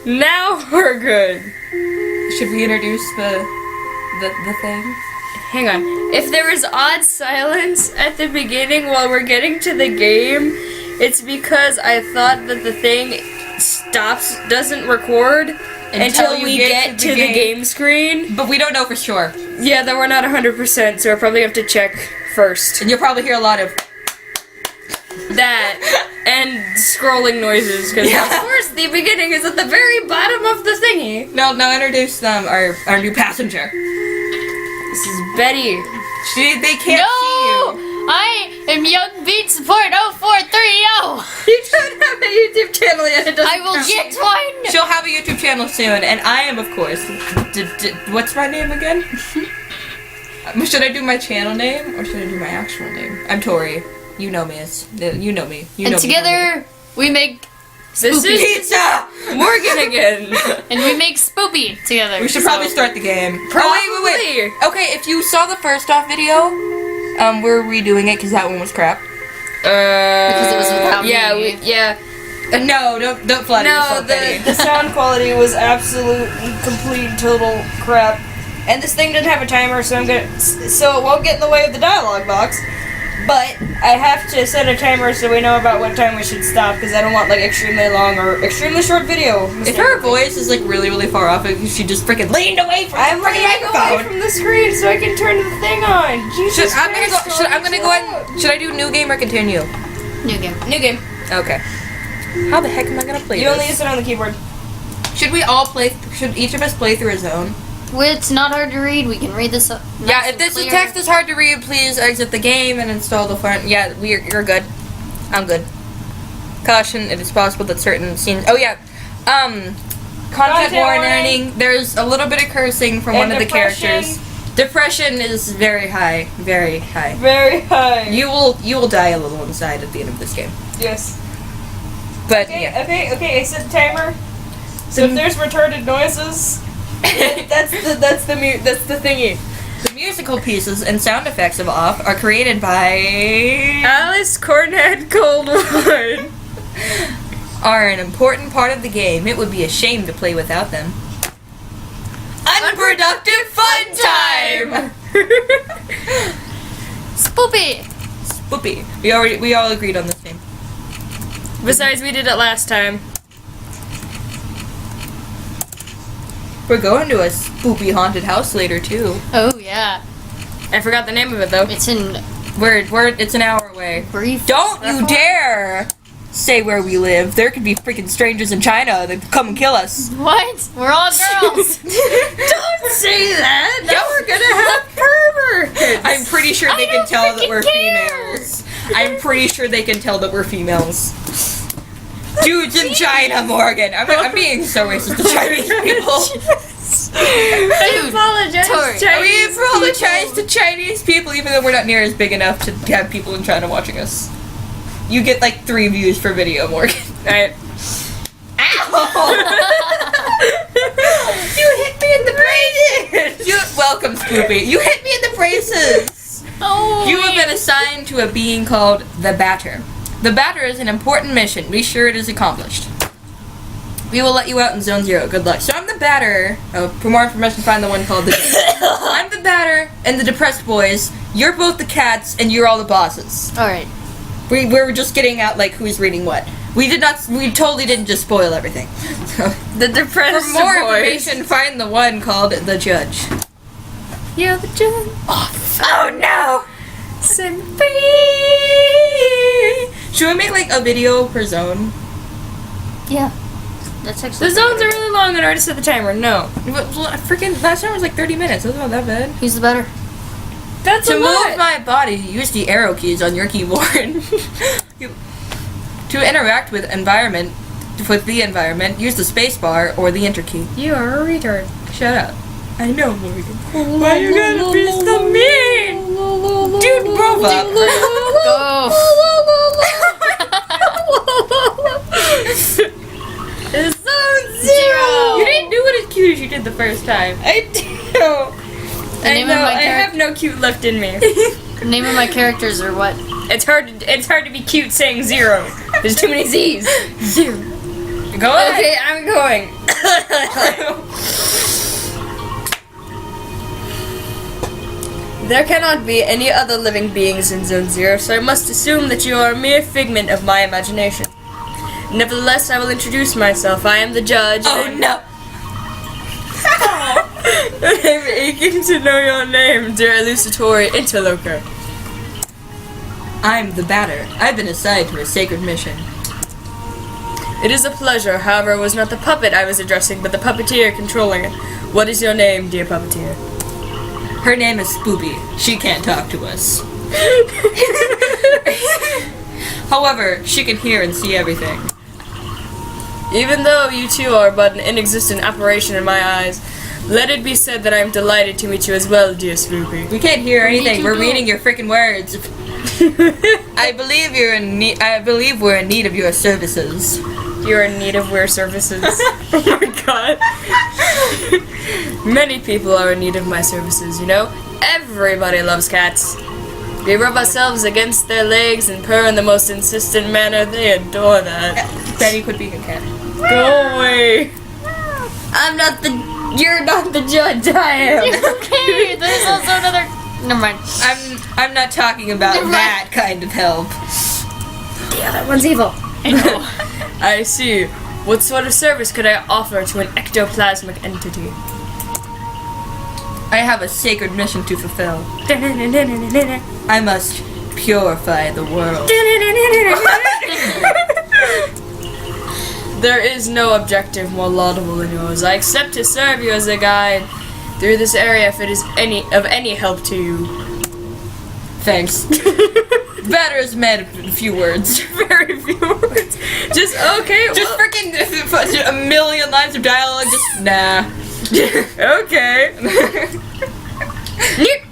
Now we're good. Should we introduce the thing? Hang on. If there is odd silence at the beginning while we're getting to the game, it's because I thought that the thing doesn't record until we get to the game screen. But we don't know for sure. Yeah, then we're not 100%, so I probably have to check first. And you'll probably hear a lot of that and scrolling noises, because of course the beginning is at the very bottom of the thingy. No, introduce them, our new passenger. This is Betty. They can't see you. I am Young Beat Support 0430. You don't have a YouTube channel yet. It doesn't I will count. get one. She'll have a YouTube channel soon, and I am, of course. What's my name again? Should I do my channel name or should I do my actual name? I'm Tori. You know me you know me. And together we make This is pizza. Morgan again. and we make Spoopy together. We should probably start the game. Probably. Oh, wait. Okay, if you saw the first off video, we're redoing it because that one was crap. Because it was without me. No, don't flatter yourself, Betty. the sound quality was absolute, complete, total crap. And this thing didn't have a timer, so it won't get in the way of the dialogue box. But I have to set a timer so we know about what time we should stop, because I don't want like extremely long or extremely short video. If her voice is like really, really far off, she just freaking leaned away from the freaking microphone. away from the screen so I can turn the thing on. Jesus I'm gonna go ahead. Should I do new game or continue? New game. New game. Okay. How the heck am I gonna play You this? only use it on the keyboard. Should each of us play through his own? Well, it's not hard to read. We can read this up. Yeah, if this text is hard to read, please exit the game and install the front. Yeah, you're good. I'm good. Caution, it is possible that certain scenes... Oh, yeah. Content warning. There's a little bit of cursing from one of the characters. Depression is very high. Very high. Very high. You will die a little inside at the end of this game. Yes. But, Okay, yeah. okay, I set the timer. So if there's retarded noises... that's the thingy. The musical pieces and sound effects of Off are created by Alice Cornett Coldwood. are an important part of the game. It would be a shame to play without them. Unproductive fun time. Spoopy. Spoopy. We all agreed on this name. Besides, we did it last time. We're going to a spoopy haunted house later too. Oh yeah. I forgot the name of it though. It's in It's an hour away. brief. Don't you dare say where we live. There could be freaking strangers in China that come and kill us. What? We're all girls. Don't say that. Now we're gonna have perverts. I'm pretty sure they can don't tell that freaking we're care. females. I'm pretty sure they can tell that we're females. Dudes in China, Morgan. I'm being so racist to Chinese people. I apologize, Tori. Chinese We apologize people. to Chinese people, even though we're not near as big enough to have people in China watching us. You get like 3 views per video, Morgan. Alright. Ow! You hit me in the braces! Welcome, Spoopy. You hit me in the braces! Oh. You have been assigned to a being called the Batter. The Batter is an important mission. Be sure it is accomplished. We will let you out in Zone 0. Good luck. So I'm the Batter. Oh, for more information, find the one called the... I'm the Batter and the Depressed Boys. You're both the cats, and you're all the bosses. All right. We were just getting out, like, who's reading what. We totally didn't just spoil everything. So, The depressed for more boys. information, find the one called the Judge. You're the judge. Oh no! Set me free. Should we make, like, a video per zone? Yeah. That's actually. The zones are really long and I already set the timer. No. Freaking, last time was like 30 minutes. That's not that bad. Who's the better? That's To a move lot. my body, use the arrow keys on your keyboard. To interact with the environment, use the space bar or the enter key. You are a retard. Shut up. I know, Morgan. Why you gotta be so mean? Dude, grow up. It's Zone 0. You didn't do it as cute as you did the first time. I do. I name know. of my I have no cute left in me. The name of my characters are what? It's hard to be cute saying 0. There's too many Z's. 0. Go ahead. Okay, I'm going. There cannot be any other living beings in Zone 0, so I must assume that you are a mere figment of my imagination. Nevertheless, I will introduce myself. I am the judge. Oh no! I'm aching to know your name, dear elucidatory interloper. I'm the batter. I've been assigned to a sacred mission. It is a pleasure. However, it was not the puppet I was addressing, but the puppeteer controlling it. What is your name, dear puppeteer? Her name is Spoopy. She can't talk to us. However, she can hear and see everything. Even though you two are but an inexistent apparition in my eyes, let it be said that I am delighted to meet you as well, dear Spoopy. We can't hear anything. We're too. reading your freaking words. I believe we're in need of your services. You're in need of wear services. Oh my god. Many people are in need of my services, you know? Everybody loves cats. We rub ourselves against their legs and purr in the most insistent manner. They adore that. Betty could be a cat. Go away. You're not the judge. I am. Okay, there's also another. Never mind. I'm not talking about Never mind. that kind of help. The other one's evil. I know. I see. What sort of service could I offer to an ectoplasmic entity? I have a sacred mission to fulfill. I must purify the world. There is no objective more laudable than yours. I accept to serve you as a guide through this area if it is of any help to you. Thanks. Batter is mad in a few words. Very few words. Just okay. Just freaking a million lines of dialogue. Just nah. Okay.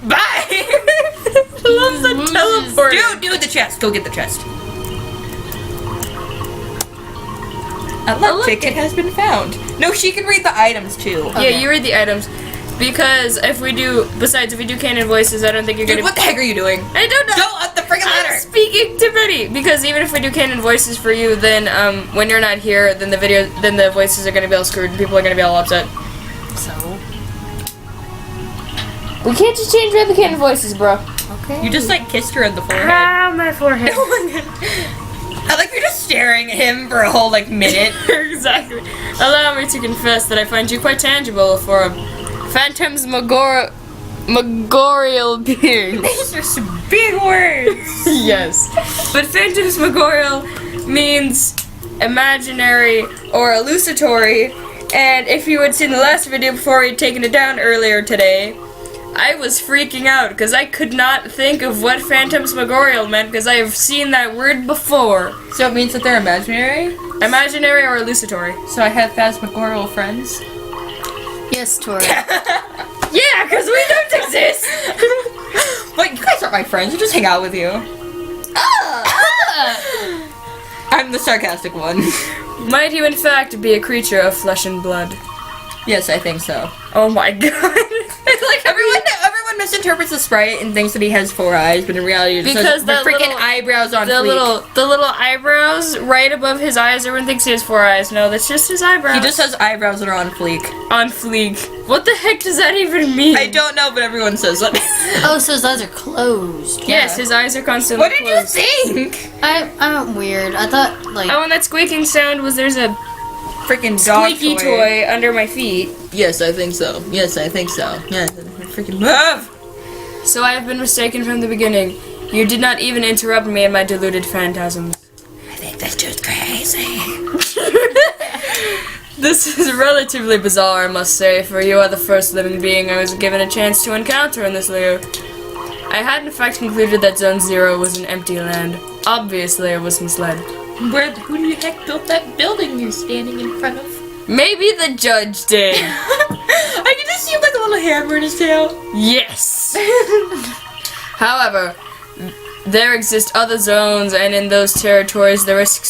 Bye. Loves the teleport. Do the chest. Go get the chest. A luck ticket has been found. No, she can read the items too. Yeah, you read the items. Because if we do canon voices, I don't think you're Dude, gonna. what the heck are you doing? I don't know. Go up the freaking ladder. I'm speaking to Betty because even if we do canon voices for you, then when you're not here, then the voices are gonna be all screwed. And people are gonna be all upset. So. We can't just change around the canon voices, bro. Okay. You just like kissed her in the forehead. Ow, my forehead. I like you're just staring at him for a whole like minute. Exactly. Allow me to confess that I find you quite tangible for a phantasmagorial being. These are some big words. Yes. But phantasmagorial means imaginary or elucidatory. And if you had seen the last video before we had taken it down earlier today, I was freaking out because I could not think of what phantasmagorial meant because I have seen that word before. So it means that they're imaginary? Imaginary or elucidatory? So I have phantasmagorial friends? Yes, Tori. Yeah, because we don't exist! But you guys aren't my friends, I just hang out with you. I'm the sarcastic one. Might you in fact be a creature of flesh and blood? Yes, I think so. Oh my god. It's like everyone misinterprets the sprite and thinks that he has 4 eyes, but in reality, it's Because just the that freaking little- eyebrows on The fleek. little eyebrows right above his eyes, everyone thinks he has 4 eyes. No, that's just his eyebrows. He just has eyebrows that are on fleek. on fleek. What the heck does that even mean? I don't know, but everyone says that. Oh, so his eyes are closed. Yes, his eyes are constantly What did you closed. think? I'm weird. I thought, like. Oh, and that squeaking sound was there's a Freaking dog squeaky toy under my feet. Yes, I think so. Yes, I think so. Yes, freaking move! So I have been mistaken from the beginning. You did not even interrupt me in my deluded phantasms. I think that's just crazy. This is relatively bizarre, I must say, for you are the first living being I was given a chance to encounter in this layer. I had in fact concluded that Zone 0 was an empty land. Obviously, I was misled. Who the heck built that building you're standing in front of? Maybe the judge did. I can just see him like a little hammer in his tail. Yes! However, there exist other zones, and in those territories, the risk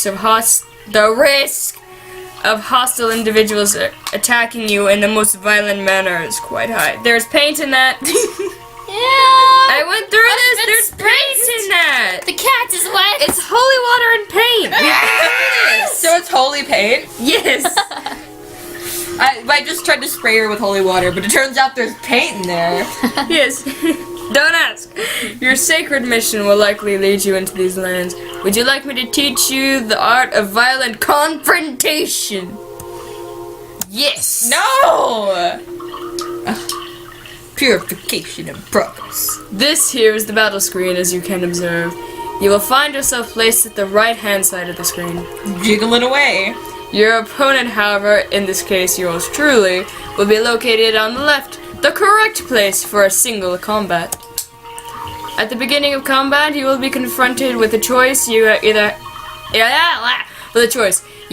of hostile individuals attacking you in the most violent manner is quite high. There's paint in that. Yeah! I went through this. There's paint in that. The cat is wet! It's holy water and paint. We went through this. So it's holy paint. paint? Yes. I just tried to spray her with holy water, but it turns out there's paint in there. Yes. Don't ask. Your sacred mission will likely lead you into these lands. Would you like me to teach you the art of violent confrontation? Yes. No! Purification in progress. This here is the battle screen, as you can observe. You will find yourself placed at the right-hand side of the screen. Jiggling away. Your opponent, however, in this case yours truly, will be located on the left, the correct place for a single combat. At the beginning of combat, you will be confronted with a choice. You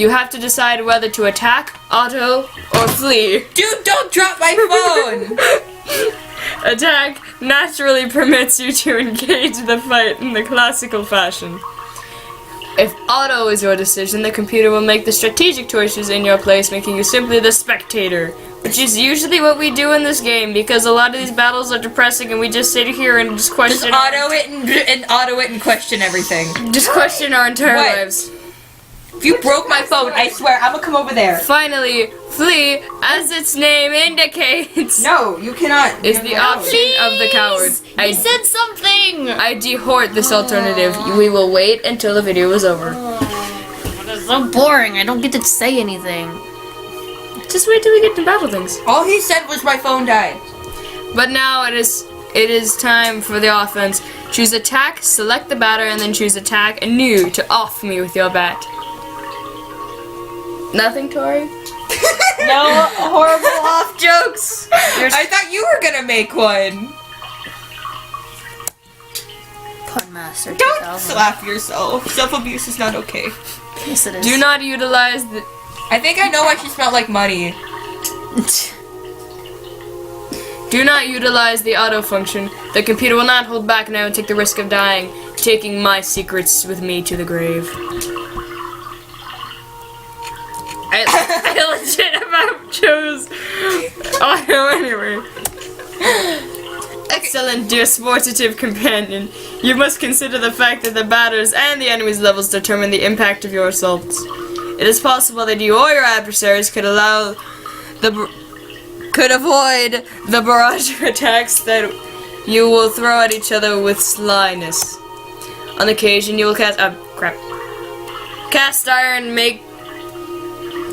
have to decide whether to attack, auto, or flee. Dude, don't drop my phone! Attack naturally permits you to engage the fight in the classical fashion. If auto is your decision, the computer will make the strategic choices in your place, making you simply the spectator, which is usually what we do in this game, because a lot of these battles are depressing and we just sit here and just question Just auto it and question everything. Just question our entire What? lives. If you broke my phone, I swear, I'm gonna come over there. Finally, flee, as its name indicates, No, you cannot. is the option of the coward. He said something! I dehort this alternative. We will wait until the video is over. It's so boring. I don't get to say anything. Just wait till we get to battle things. All he said was my phone died. But now it is time for the offense. Choose attack, select the batter, and then choose attack anew to off me with your bat. Nothing, Tori? No horrible off jokes. I thought you were gonna make one. Pun Master Don't 2000. slap yourself. Self-abuse is not okay. Yes, it is. Do not utilize the... I think I know why she smelled like money. Do not utilize the auto function. The computer will not hold back now and take the risk of dying, taking my secrets with me to the grave. I legit about chose auto anyway. Excellent, dear sportative companion. You must consider the fact that the batters and the enemy's levels determine the impact of your assaults. It is possible that you or your adversaries could avoid the barrage of attacks that you will throw at each other with slyness. On occasion, you will cast iron, make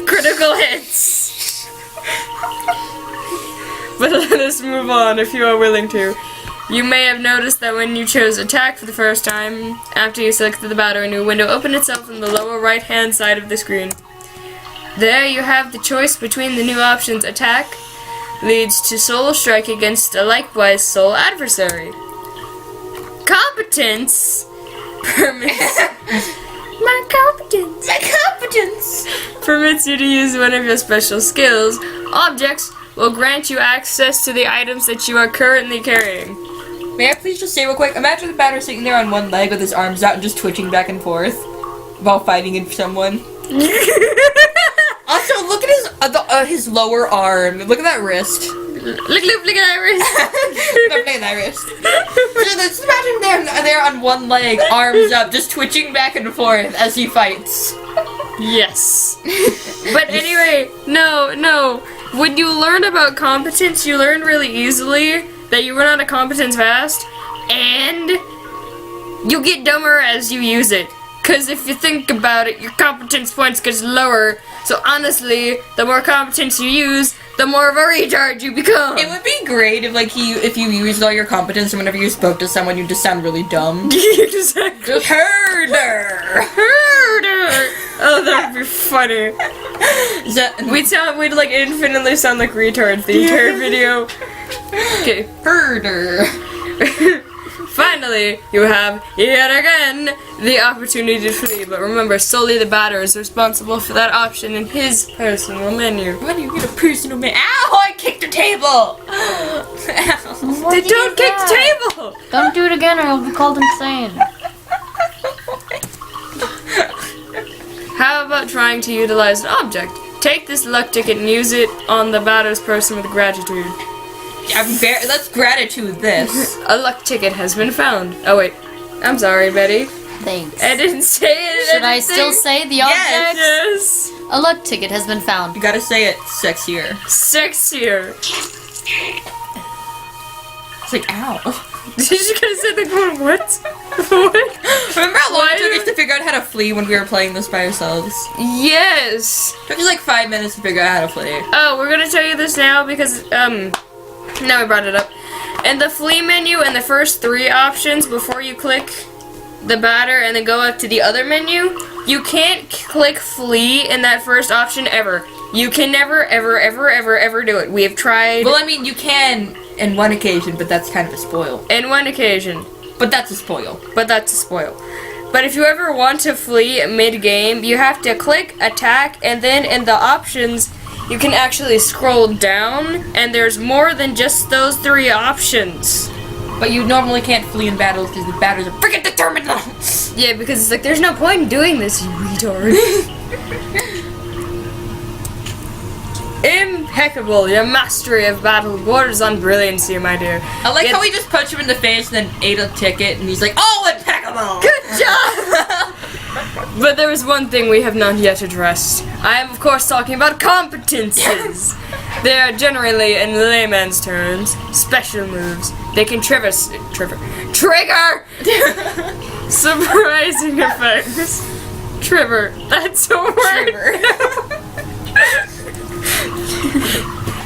critical hits. But let us move on if you are willing to. You may have noticed that when you chose attack for the first time, after you selected the batter, a new window opened itself in the lower right hand side of the screen. There you have the choice between the new options. Attack leads to solo strike against a likewise sole adversary. Competence permits my competence permits you to use one of your special skills. Objects will grant you access to the items that you are currently carrying. May I please just say real quick, imagine the batter sitting there on one leg with his arms out and just twitching back and forth while fighting someone. Also, look at his lower arm. Look at that wrist. Look at that wrist. Look at that wrist. Just imagine him there on one leg, arms up, just twitching back and forth as he fights. Yes. But anyway, no. When you learn about competence, you learn really easily that you run out of competence fast, and you get dumber as you use it. Because if you think about it, your competence points gets lower. So honestly, the more competence you use, the more of a retard you become. It would be great if you used all your competence and whenever you spoke to someone, you just sound really dumb. Exactly. Herder. Oh, that'd be funny. We'd like infinitely sound like retards the entire video. Okay. Herder. Finally, you have, yet again, the opportunity to flee, but remember, solely the batter is responsible for that option in his personal menu. When do you get a personal man? Ow! I kicked the table! Ow. Don't kick the table! Don't do it again or you'll be called insane. How about trying to utilize an object? Take this luck ticket and use it on the batter's person with gratitude. Let's gratitude this. A luck ticket has been found. Oh wait, I'm sorry, Betty. Thanks. I didn't say it. Should I still say the object? Yes. A luck ticket has been found. You gotta say it sexier. Sexier. It's like, ow. Did you just gonna say the word what? What? Remember how long it took us to figure out how to flee when we were playing this by ourselves? Yes. It took us like 5 minutes to figure out how to flee. Oh, we're gonna tell you this now because now we brought it up. In the flee menu and the first 3 options before you click the batter and then go up to the other menu, you can't click flee in that first option ever. You can never, ever, ever, ever, ever do it. We have tried. Well, I mean, you can in one occasion, but that's kind of a spoil. In one occasion. But that's a spoil. But that's a spoil. But if you ever want to flee mid-game, you have to click attack, and then in the options, you can actually scroll down, and there's more than just those 3 options. But you normally can't flee in battles because the battles are freaking determined. Yeah, because it's like, there's no point in doing this, you retard. Impeccable, your mastery of battle borders on brilliancy, my dear. I like how we just punch him in the face and then ate a ticket, and he's like, "Oh, impeccable! Good job!" But there is one thing we have not yet addressed. I am, of course, talking about competences. They are generally, in layman's terms, special moves. They can trigger surprising effects. Trigger. That's a word.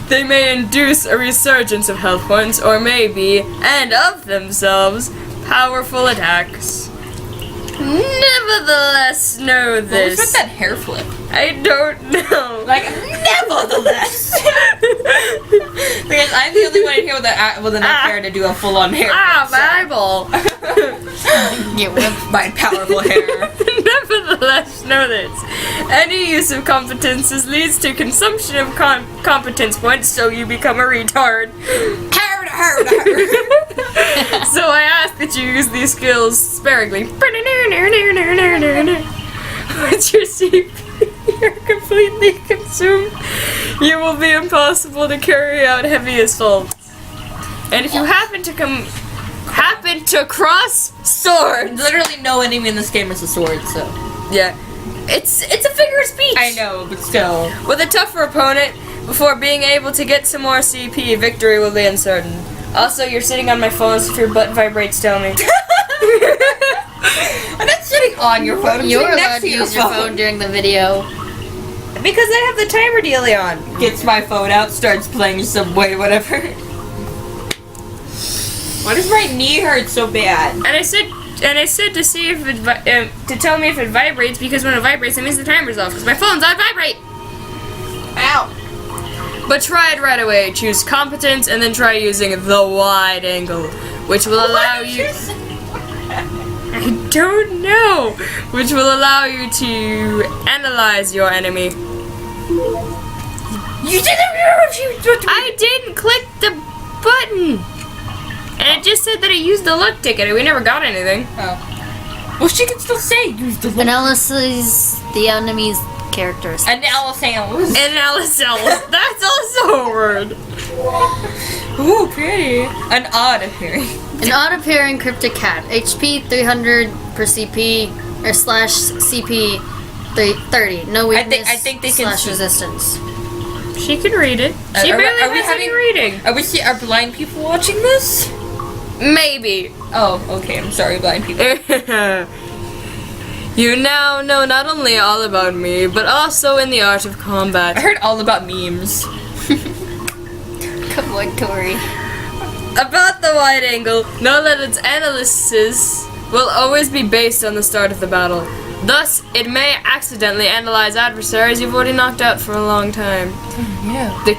They may induce a resurgence of health points, or may be, and of themselves, powerful attacks. Nevertheless, know What this. was with that hair flip? I don't know. Like, nevertheless. Because I'm the only one in here with enough hair to do a full-on hair flip. my eyeball. Get whipped. My powerful hair. Nevertheless, know this. Any use of competences leads to consumption of competence points, so you become a retard. So I ask that you use these skills sparingly. Once your CP are completely consumed, you will be impossible to carry out heavy assaults. And if you happen to cross swords, Literally no enemy in this game is a sword, so. yeah, it's a figure of speech. I know, but still. With a tougher opponent, before being able to get some more CP, victory will be uncertain. Also, you're sitting on my phone, so if your butt vibrates, tell me. I'm not sitting on your phone. I'm You're sitting allowed next to to use your phone during the video. Because I have the timer dealie on. Gets my phone out, starts playing Subway, whatever. Why does my knee hurt so bad? And I said to see if it to tell me if it vibrates, because when it vibrates, it means the timer's off. Because my phone's on vibrate. Ow. But try it right away. Choose competence, and then try using the wide angle, which will allow you. I don't know. Which will allow you to analyze your enemy. You didn't. I didn't click the button, and it just said that it used the luck ticket. We never got anything. Oh. Well, she can still say use the Analysis the enemy's characteristics. analysis. Analysis. That's also a word. Ooh, pretty. An odd appearing. An odd appearing cryptic cat. HP 300 per CP or slash CP 30. No weakness. I think they can slash see. resistance. She can read it. She barely has any reading. Are blind people watching this? Maybe. Oh, okay. I'm sorry, blind people. You now know not only all about me, but also in the art of I combat. heard all about memes. Come on, Tori. About the wide angle, know that its analysis will always be based on the start of the battle. Thus, it may accidentally analyze adversaries you've already knocked out for a long time. Yeah. The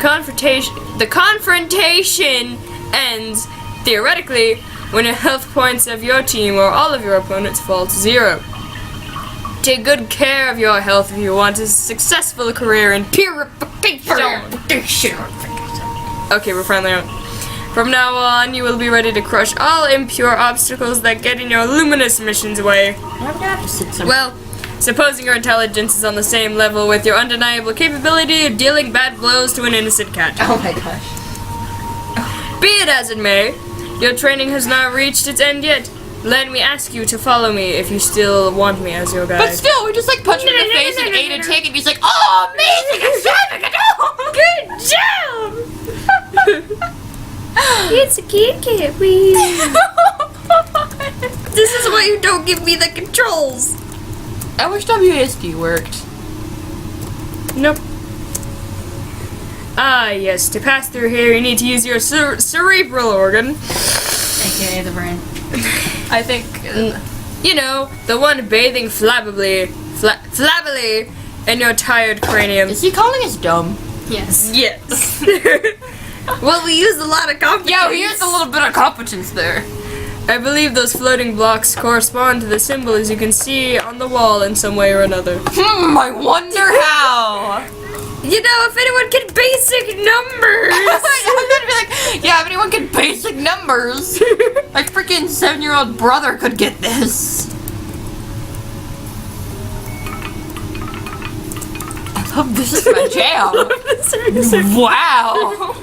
confrontation ends, theoretically, when the health points of your team or all of your opponents fall to 0. Take good care of your health if you want a successful career in purification. Okay, we're finally out. From now on, you will be ready to crush all impure obstacles that get in your luminous mission's way. I'm gonna have to sit somewhere. Well, supposing your intelligence is on the same level with your undeniable capability of dealing bad blows to an innocent cat. Oh my gosh. Be it as it may, your training has not reached its end yet. let me ask you to follow me if you still want me as your guide. But still, we just like punch him in the face and ate a take, and he's like, "Oh, amazing! Good job! It's a Kit Kat wheel. This is why you don't give me the controls. I wish WASD worked. Nope. Ah, yes. To pass through here, you need to use your cerebral organ. AKA the brain. I think. You know, the one bathing flabbily in your tired cranium. Is he calling us dumb? Yes. Yes. Well, we used a lot of competence. Yeah, we used a little bit of competence there. I believe those floating blocks correspond to the symbols you can see on the wall in some way or another. I wonder how. You know, if anyone can basic numbers. I'm gonna be like, yeah, if anyone can basic numbers, my freaking 7-year-old brother could get this. I love this is my jam. Wow.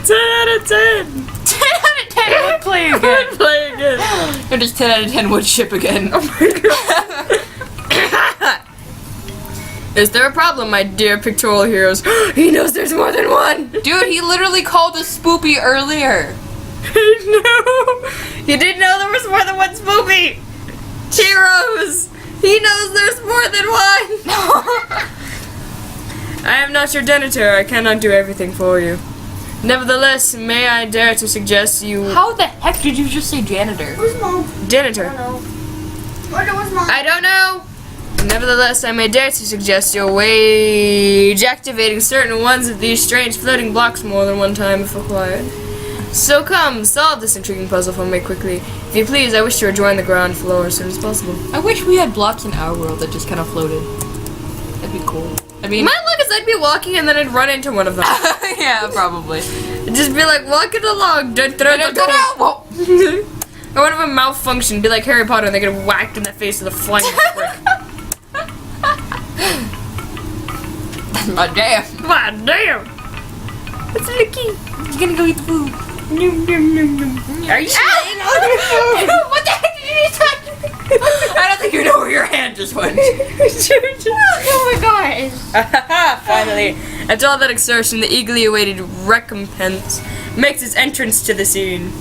10 out of 10. 10 out of 10 would play again. Play again. And just 10 out of 10 would ship again. Oh my god. Is there a problem, my dear pictorial heroes? He knows there's more than one. Dude, he literally called us spoopy earlier. No. You didn't know there was more than one spoopy. Heroes. He knows there's more than one. I am not your janitor. I cannot do everything for you. Nevertheless, may I dare to suggest you... How the heck did you just say janitor? Where's Mom? Janitor. Where's Mom? I don't know. Nevertheless, I may dare to suggest your wage activating certain ones of these strange floating blocks more than one time if required. So come, solve this intriguing puzzle for me quickly. If you please, I wish to rejoin the ground floor as soon as possible. I wish we had blocks in our world that just kind of floated. That'd be cool. I mean... My luck is I'd be walking and then I'd run into one of them. yeah, probably. Just be like, walking along. Or one of them malfunction, be like Harry Potter and they get whacked in the face with a flying brick. My damn. My damn. It's Licky. He's gonna go eat the food. Are you laying on your food? What the heck did you just I don't think you know where your hand just went. Oh my gosh. Finally, after all that exertion, the eagerly awaited recompense makes its entrance to the scene.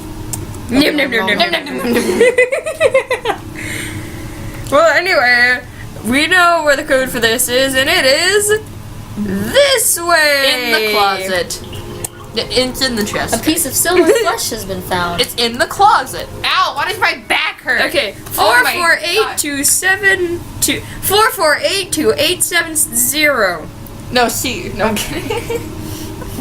Well, anyway, we know where the code for this is, and it is this way. In the closet. It's in the chest. A piece of silver flesh has been found. It's in the closet. Ow, why does my back hurt? Okay, Oh my 448272870. No, C. No, I'm kidding.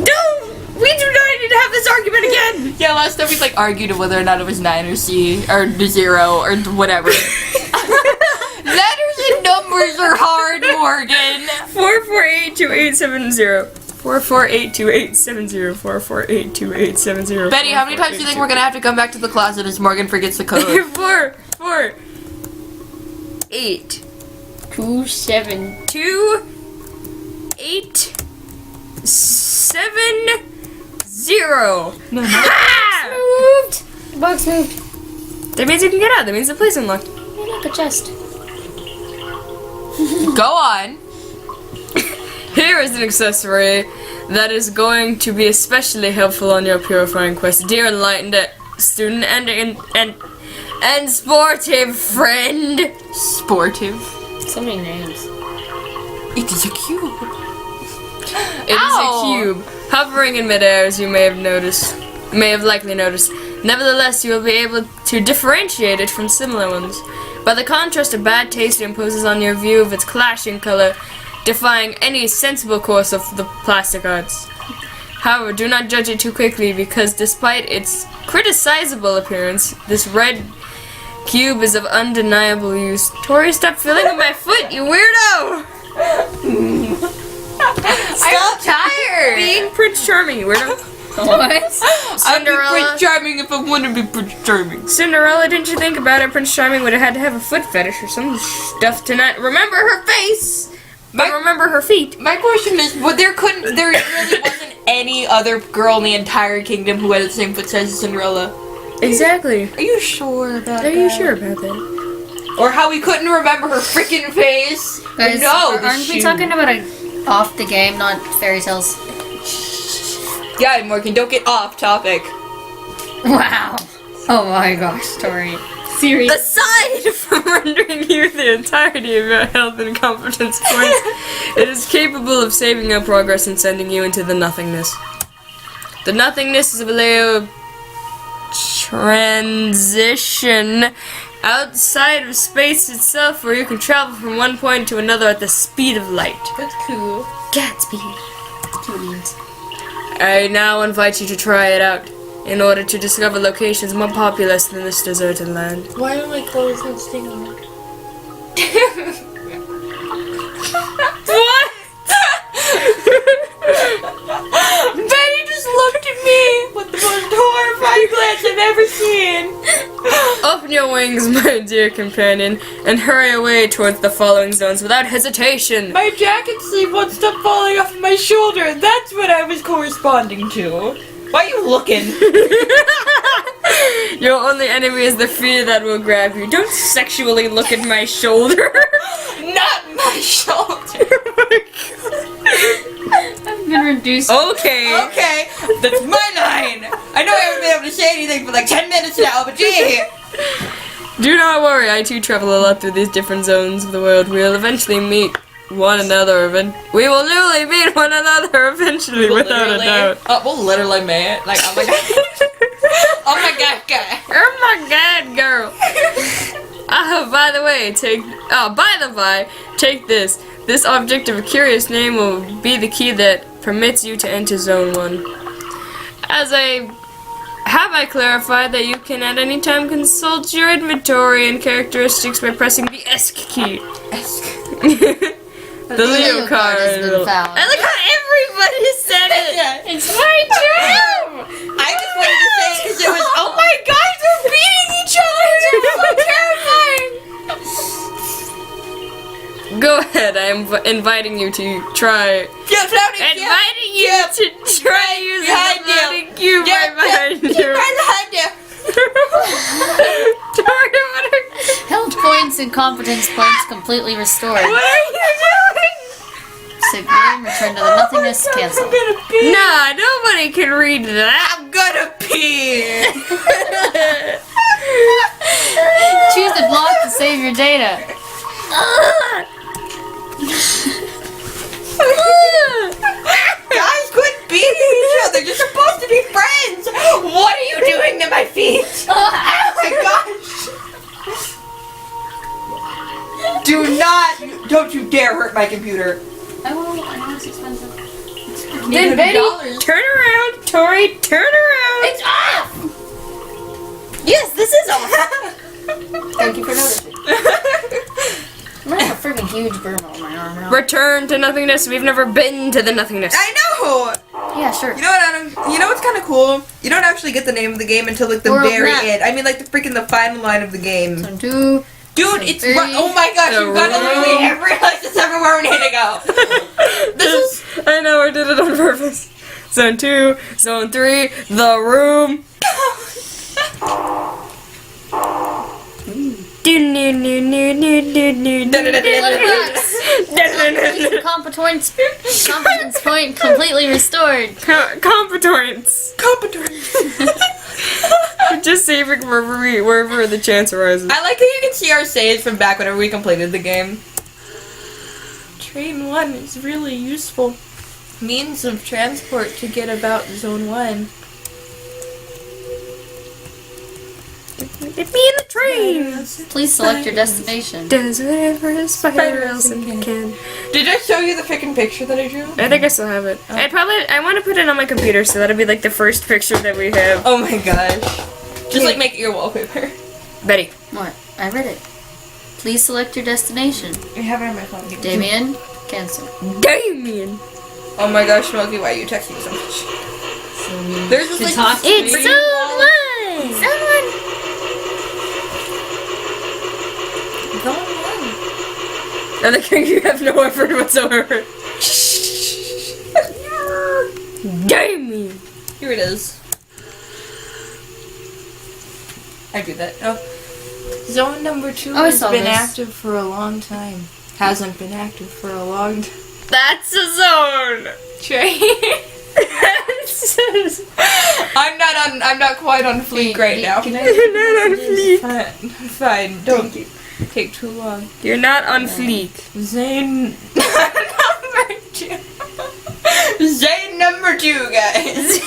No! We do not need to have this argument again! Yeah, last time we like argued whether or not it was 9 or C or 0 or whatever. Letters and numbers are hard, Morgan. 4482870. 4482870. 4482870. Betty, how many times do you think we're gonna have to come back to the closet as Morgan forgets the code? 4 8 2 7 2 8 7 0. No, no. Ha! moved. The box moved. That means you can get out. That means the place unlocked. Oh, look, a chest. Go on. Here is an accessory that is going to be especially helpful on your purifying quest, dear enlightened student and sportive friend. Sportive. So many names. It is a cube. It is a cube, hovering in midair, as you may have likely noticed. Nevertheless, you will be able to differentiate it from similar ones. By the contrast of bad taste it imposes on your view of its clashing color, defying any sensible course of the plastic arts. However, do not judge it too quickly, because despite its criticizable appearance, this red cube is of undeniable use. Tori, stop fiddling with my foot, you weirdo! I'm tired. Being Prince Charming, you weirdo. What? Cinderella. I'd be Prince Charming if I wanted to be Prince Charming. Cinderella, didn't you think about it? Prince Charming would have had to have a foot fetish or some stuff to not remember her face, but remember her feet. My question is, there really wasn't any other girl in the entire kingdom who had the same foot size as Cinderella. Exactly. Are you sure about Are you sure about that? Or how we couldn't remember her freaking face? Guys, No, the aren't we shoe. talking about off the game, not fairy tales? Yeah, Morgan, don't get off topic. Wow. Oh my gosh, Tori. Serious. Aside from rendering you the entirety of your health and competence points, it is capable of saving up progress and sending you into the nothingness. The nothingness is a layer of transition outside of space itself, where you can travel from one point to another at the speed of light. That's cool. Gatsby. Two beans. I now invite you to try it out, in order to discover locations more populous than this deserted land. Why are my clothes not staying on? What? Betty just looked at me with the most horrifying glance I've ever seen. Open your wings, my dear companion, and hurry away towards the following zones without hesitation. My jacket sleeve won't stop falling off my shoulder. That's what I was corresponding to. Why are you looking? Your only enemy is the fear that will grab you. Don't sexually look at my shoulder. Not my shoulder. I've been reduced. Okay. Okay, that's my line. I know I haven't been able to say anything for like 10 minutes now, but gee. Do not worry, I too travel a lot through these different zones of the world. We'll eventually meet one another. We will literally meet one another eventually, without a doubt. We'll literally meet. Like, oh my god. Oh my god, guy. Oh my god, girl. By the way, take this. This object of a curious name will be the key that permits you to enter Zone 1. Have I clarified that you can at any time consult your inventory and characteristics by pressing the ESC key? The Leo card. has been found. I like how everybody said it. Yeah. It's very true! I just wanted to say because it was, oh my god, they're beating each other. It's so terrifying. Go ahead, I am inviting you to try. Yeah, floating Inviting you Yep. to try using Behind the you. floating cube right behind you. Right behind you. Tori, Health points and competence points completely restored. what are you doing? Save game, return to the nothingness, cancel. I'm gonna pee. Nah, nobody can read that. I'm gonna pee. Choose the block to save your data. Guys, quit beating each other. You're supposed to be friends. What are you doing to my feet? Oh my gosh. Don't you dare hurt my computer. I know it's expensive. Then Betty, $100. turn around. Tori, turn around. It's off. Yes, this is off. Thank you for noticing. I have a freaking huge burn on my arm now. Return to nothingness. We've never been to the nothingness. I know. Yeah, sure. You know what, Adam? You know what's kind of cool? You don't actually get the name of the game until like the World very map. end. I mean, like the final line of the game. Zone 2. Dude, it's Three. oh my gosh! The You've got to room. literally realize it's everywhere we need to go. This is I know, I did it on purpose. Zone 2, Zone 3, the room. Competence point completely restored. Competence. Just saving wherever the chance arises. I like how you can see our saves from back whenever we completed the game. Train 1 is really useful. Means of transport to get about Zone 1. Be in the train. Please select your destination. Does whatever a spider else can. Did I show you the freaking picture that I drew? I think I still have it. I want to put it on my computer, so that'll be like the first picture that we have. Oh my gosh. Just like make it your wallpaper. Betty. What? I read it. Please select your destination. I have it on my phone. Damien, cancel. Damien. Oh my gosh, Smokey, why are you texting me so much? There's this like It's screen Zone 1. Zone 1. I think you have no effort whatsoever. Damien. Here it is. I do that. Oh. Zone number 2 Oh, I has saw been this. active for a long time. Hasn't been active for a long time. That's a zone. I'm not quite on fleek right now. Can I- You're not on fleek. Fine, don't take too long. You're not on fleek. Zane number 2. Zane number 2, guys.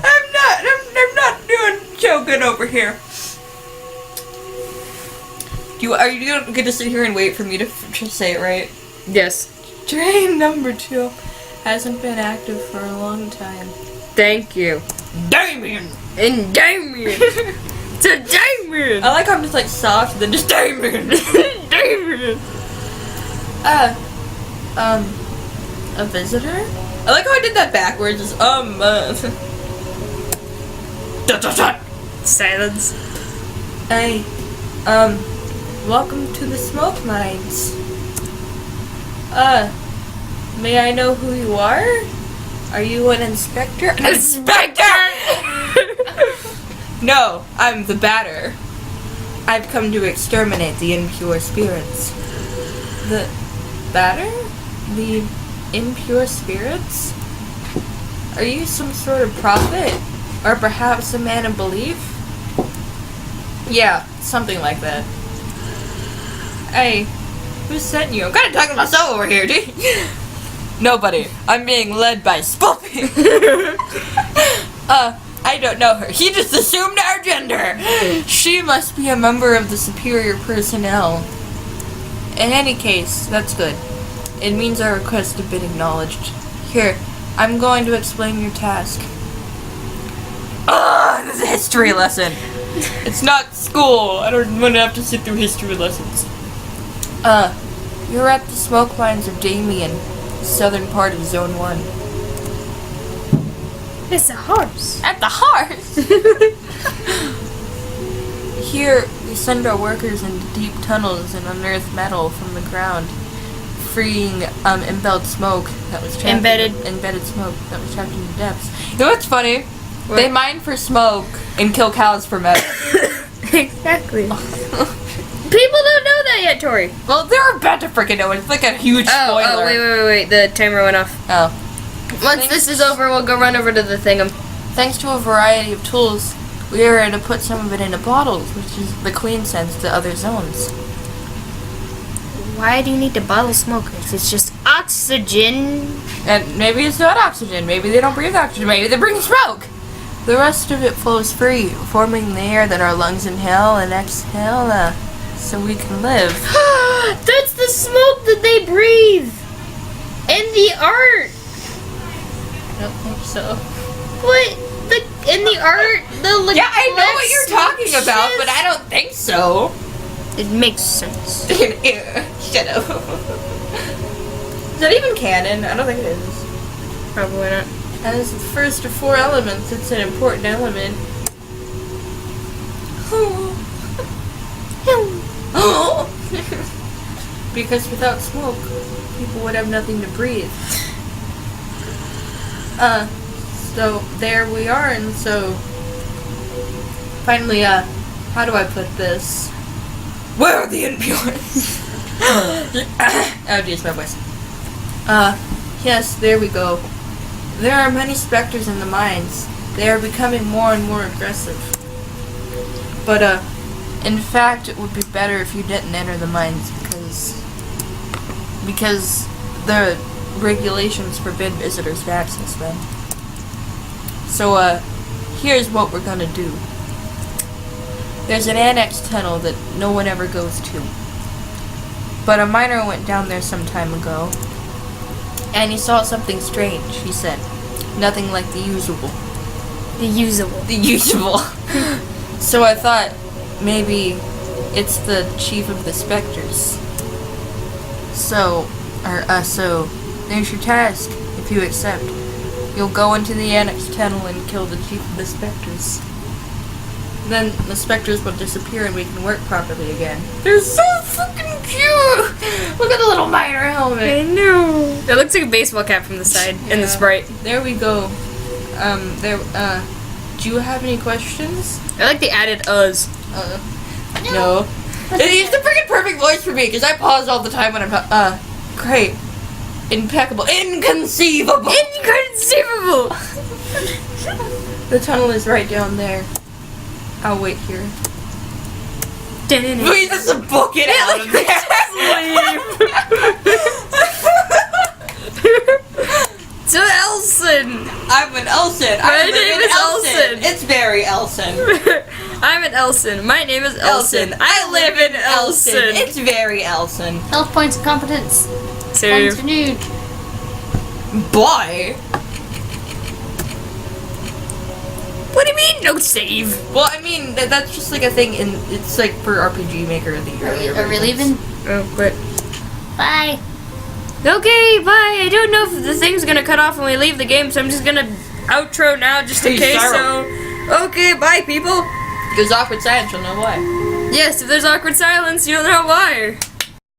I'm not doing so good over here. Are you going to sit here and wait for me to say it right? Yes. Train number 2 hasn't been active for a long time. Thank you. Damien! And Damien. It's a Damien. I like how I'm just like soft, then just Damien! Damien. A visitor? I like how I did that backwards. Just, dot, dot, dot. Silence. Hey, welcome to the smoke mines. May I know who you are? Are you an inspector? Inspector! No, I'm the batter. I've come to exterminate the impure spirits. The batter? The impure spirits? Are you some sort of prophet? Or perhaps a man of belief? Yeah, something like that. Hey, who sent you? I'm kind of talking to myself over here, dude. Nobody. I'm being led by Spooky. I don't know her. He just assumed our gender. She must be a member of the superior personnel. In any case, that's good. It means our request has been acknowledged. Here, I'm going to explain your task. This is a history lesson. It's not school. I don't want to have to sit through history lessons. You're at the smoke mines of Damien, the southern part of Zone 1. It's a horse. At the heart! Here, we send our workers into deep tunnels and unearth metal from the ground, freeing embedded smoke that was trapped embedded smoke that was trapped in the depths. You know what's funny? What? They mine for smoke and kill cows for metal. Exactly. People don't know that yet, Tori. Well, they're about to freaking know it. It's like a huge spoiler. Oh, wait. The timer went off. Oh. Once this is over, we'll go run over to the thingam. Thanks to a variety of tools, we were able to put some of it into bottles, which is the Queen sends to other zones. Why do you need to bottle smokers? It's just oxygen. And maybe it's not oxygen. Maybe they don't breathe oxygen. Maybe they bring smoke. The rest of it flows free, forming the air that our lungs inhale and exhale, so we can live. That's the smoke that they breathe. In the art. I don't think so. What? In the art, the Yeah, I know what you're talking about, but I don't think so. It makes sense. Shut up. Is that even canon? I don't think it is. Probably not. As the first of 4 elements, it's an important element. Because without smoke, people would have nothing to breathe. So there we are, and so finally, how do I put this? Where are the impurities? Oh, geez, my voice. Yes, there we go. There are many specters in the mines. They are becoming more and more aggressive. But, in fact, it would be better if you didn't enter the mines because the regulations forbid visitors to access them. So, here's what we're gonna do. There's an annex tunnel that no one ever goes to. But a miner went down there some time ago, and he saw something strange, he said. Nothing like the usual. The usual. The usual. So I thought, maybe it's the chief of the specters. So there's your task, if you accept. You'll go into the annex tunnel and kill the chief of the specters. Then the specters will disappear and we can work properly again. They're so fucking cute! Look at the little miner helmet! I know. It looks like a baseball cap from the side in the sprite. There we go. do you have any questions? I like the added us. No. It's the freaking perfect voice for me because I pause all the time when I'm great. Impeccable. Inconceivable. Inconceivable! The tunnel is right down there. I'll wait here. Please just book it out of there. To Elson! I'm an Elson. My name is Elson. It's very Elson. I'm an Elson. My name is Elson. I live in Elson. It's very Elson. Health points of competence. Save. Continued. Boy. What do you mean, no save? Well, I mean, that's just like a thing it's like for RPG Maker the earlier Are we versions. leaving? Oh, but. Bye. Okay, bye. I don't know if the thing's gonna cut off when we leave the game, so I'm just gonna outro now just in Hey, case. Sarah. So, okay, bye, people. Because awkward silence, you'll know why. Yes, if there's awkward silence, you'll know why.